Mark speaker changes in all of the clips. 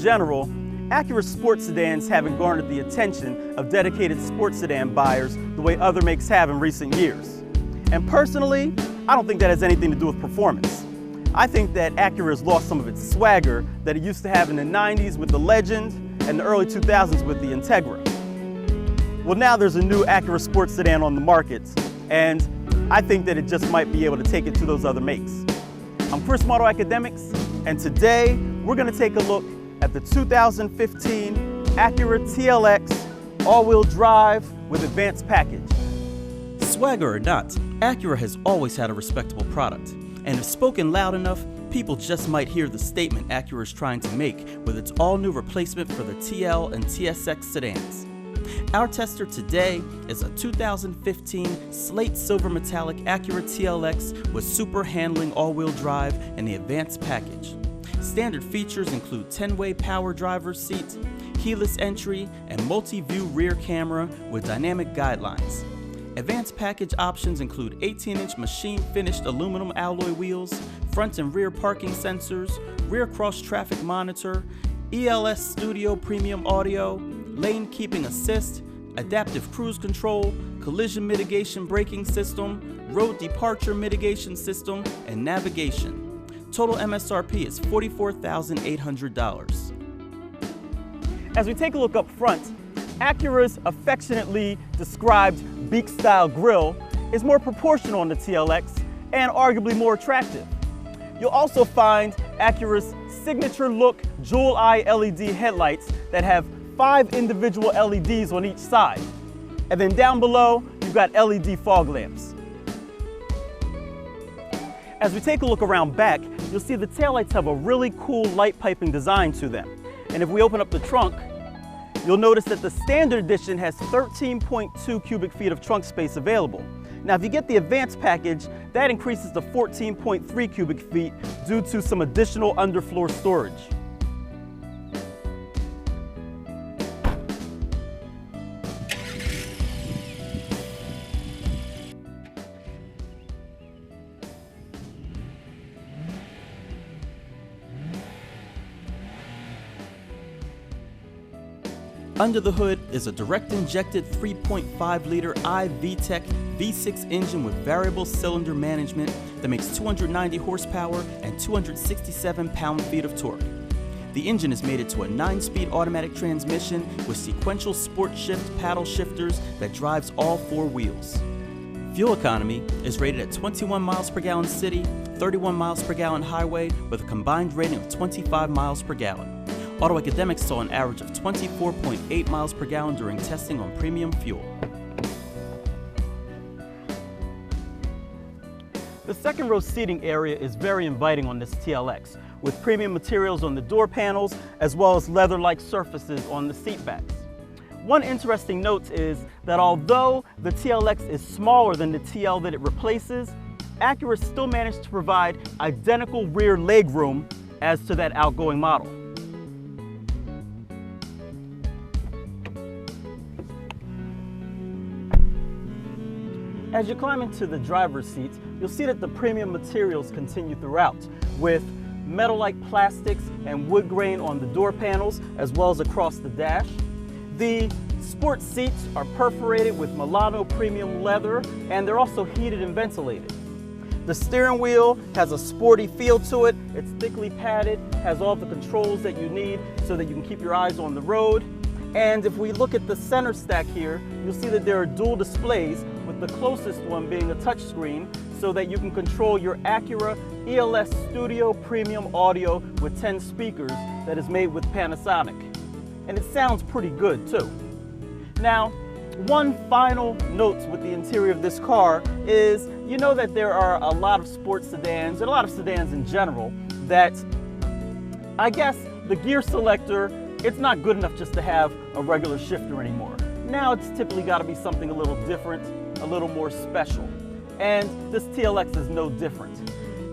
Speaker 1: general, Acura sports sedans haven't garnered the attention of dedicated sports sedan buyers the way other makes have in recent years. And personally, I don't think that has anything to do with performance. I think that Acura has lost some of its swagger that it used to have in the 90s with the Legend and the early 2000s with the Integra. Well, now there's a new Acura sports sedan on the market, and I think that it just might be able to take it to those other makes. I'm Chris from AutoAcademics, and today we're going to take a look at the 2015 Acura TLX all-wheel drive with advanced package.
Speaker 2: Swagger or not, Acura has always had a respectable product, and if spoken loud enough, people just might hear the statement Acura is trying to make with its all-new replacement for the TL and TSX sedans. Our tester today is a 2015 slate silver metallic Acura TLX with super handling all-wheel drive and the advanced package. Standard features include 10-way power driver's seat, keyless entry, and multi-view rear camera with dynamic guidelines. Advanced package options include 18-inch machine-finished aluminum alloy wheels, front and rear parking sensors, rear cross-traffic monitor, ELS Studio premium audio, lane keeping assist, adaptive cruise control, collision mitigation braking system, road departure mitigation system, and navigation. Total MSRP is $44,800.
Speaker 1: As we take a look up front, Acura's affectionately described beak-style grille is more proportional on the TLX and arguably more attractive. You'll also find Acura's signature look jewel-eye LED headlights that have 5 individual LEDs on each side. And then down below, you've got LED fog lamps. As we take a look around back, you'll see the taillights have a really cool light piping design to them. And if we open up the trunk, you'll notice that the standard edition has 13.2 cubic feet of trunk space available. Now, if you get the advanced package, that increases to 14.3 cubic feet due to some additional underfloor storage.
Speaker 2: Under the hood is a direct-injected 3.5-liter iVTEC V6 engine with variable cylinder management that makes 290 horsepower and 267 pound-feet of torque. The engine is mated to a 9-speed automatic transmission with sequential sport shift paddle shifters that drives all 4 wheels. Fuel economy is rated at 21 miles per gallon city, 31 miles per gallon highway with a combined rating of 25 miles per gallon. AutoAcademics saw an average of 24.8 miles per gallon during testing on premium fuel.
Speaker 1: The second row seating area is very inviting on this TLX, with premium materials on the door panels as well as leather-like surfaces on the seat backs. One interesting note is that although the TLX is smaller than the TL that it replaces, Acura still managed to provide identical rear legroom as to that outgoing model. As you climb into the driver's seat, you'll see that the premium materials continue throughout, with metal-like plastics and wood grain on the door panels, as well as across the dash. The sport seats are perforated with Milano premium leather, and they're also heated and ventilated. The steering wheel has a sporty feel to it. It's thickly padded, has all the controls that you need so that you can keep your eyes on the road. And if we look at the center stack here, you'll see that there are dual displays, with the closest one being a touchscreen so that you can control your Acura ELS Studio Premium Audio with 10 speakers that is made with Panasonic. And it sounds pretty good too. Now, one final note with the interior of this car is, you know that there are a lot of sports sedans, and a lot of sedans in general, that I guess the gear selector, it's not good enough just to have a regular shifter anymore. Now it's typically got to be something a little different, a little more special. And this TLX is no different.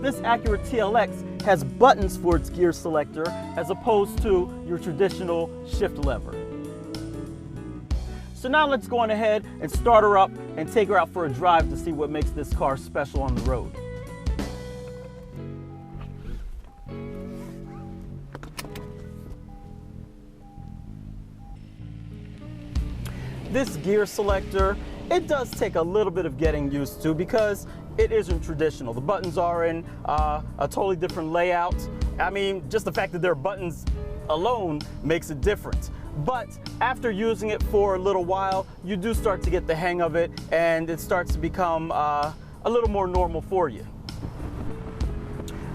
Speaker 1: This Acura TLX has buttons for its gear selector as opposed to your traditional shift lever. So now let's go on ahead and start her up and take her out for a drive to see what makes this car special on the road. this gear selector, it does take a little bit of getting used to because it isn't traditional. The buttons are in a totally different layout. I mean, just the fact that there are buttons alone makes it different. But after using it for a little while, you do start to get the hang of it, and it starts to become a little more normal for you.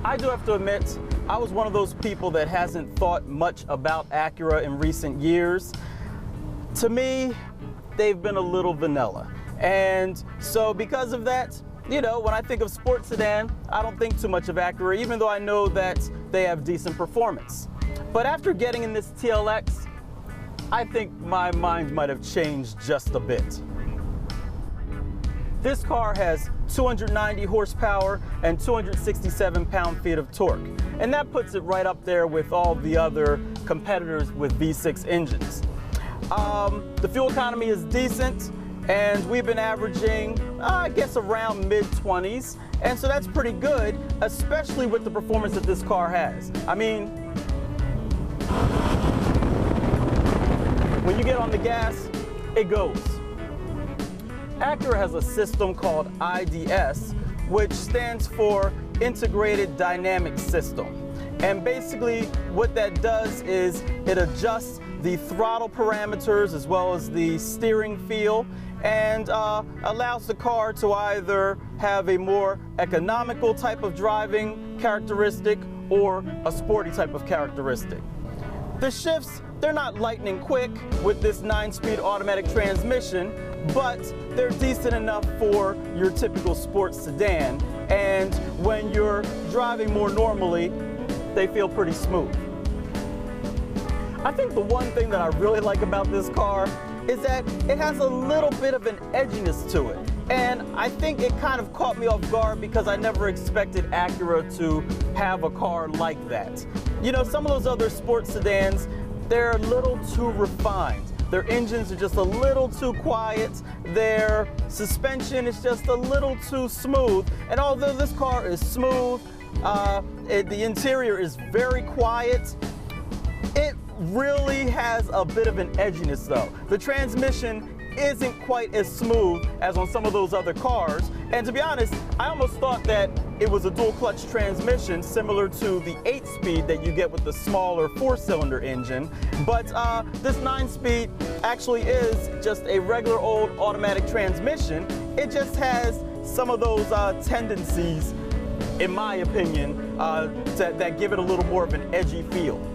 Speaker 1: I do have to admit, I was one of those people that hasn't thought much about Acura in recent years. To me, they've been a little vanilla. And so because of that, you know, when I think of sports sedan, I don't think too much of Acura, even though I know that they have decent performance. But after getting in this TLX, I think my mind might have changed just a bit. This car has 290 horsepower and 267 pound-feet of torque. And that puts it right up there with all the other competitors with V6 engines. The fuel economy is decent, and we've been averaging, I guess, around mid-20s. And so that's pretty good, especially with the performance that this car has. I mean, when you get on the gas, it goes. Acura has a system called IDS, which stands for Integrated Dynamic System. And basically what that does is it adjusts the throttle parameters as well as the steering feel, and allows the car to either have a more economical type of driving characteristic or a sporty type of characteristic. The shifts, they're not lightning quick with this 9-speed automatic transmission, but they're decent enough for your typical sports sedan, and when you're driving more normally, they feel pretty smooth. I think the one thing that I really like about this car is that it has a little bit of an edginess to it. And I think it kind of caught me off guard because I never expected Acura to have a car like that. You know, some of those other sports sedans, they're a little too refined. Their engines are just a little too quiet. Their suspension is just a little too smooth. And although this car is smooth, the interior is very quiet, it really has a bit of an edginess though. The transmission isn't quite as smooth as on some of those other cars. And to be honest, I almost thought that it was a dual clutch transmission similar to the 8-speed that you get with the smaller 4-cylinder engine. But this 9-speed actually is just a regular old automatic transmission. It just has some of those tendencies, in my opinion, that give it a little more of an edgy feel.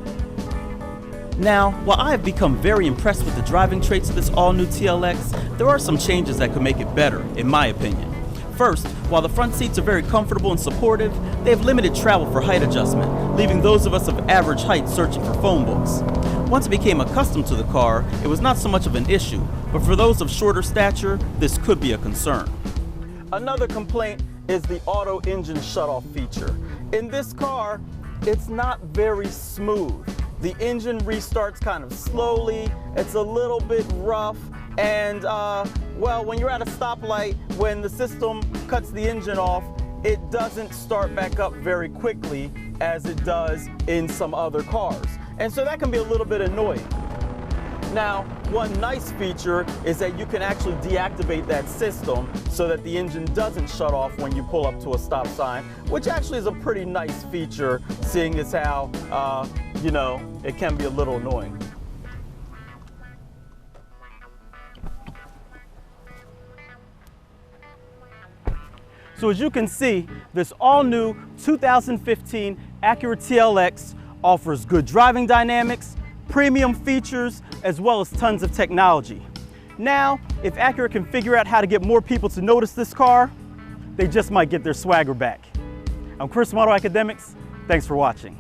Speaker 2: Now, while I have become very impressed with the driving traits of this all-new TLX, there are some changes that could make it better, in my opinion. First, while the front seats are very comfortable and supportive, they have limited travel for height adjustment, leaving those of us of average height searching for phone books. Once I became accustomed to the car, it was not so much of an issue, but for those of shorter stature, this could be a concern.
Speaker 1: Another complaint is the auto engine shutoff feature. In this car, it's not very smooth. The engine restarts kind of slowly, it's a little bit rough, and well, when you're at a stoplight, when the system cuts the engine off, it doesn't start back up very quickly as it does in some other cars. And so that can be a little bit annoying. Now, one nice feature is that you can actually deactivate that system so that the engine doesn't shut off when you pull up to a stop sign, which actually is a pretty nice feature, seeing as how, you know, it can be a little annoying. So as you can see, this all-new 2015 Acura TLX offers good driving dynamics, premium features, as well as tons of technology. Now, if Acura can figure out how to get more people to notice this car, they just might get their swagger back. I'm Chris from AutoAcademics. Thanks for watching.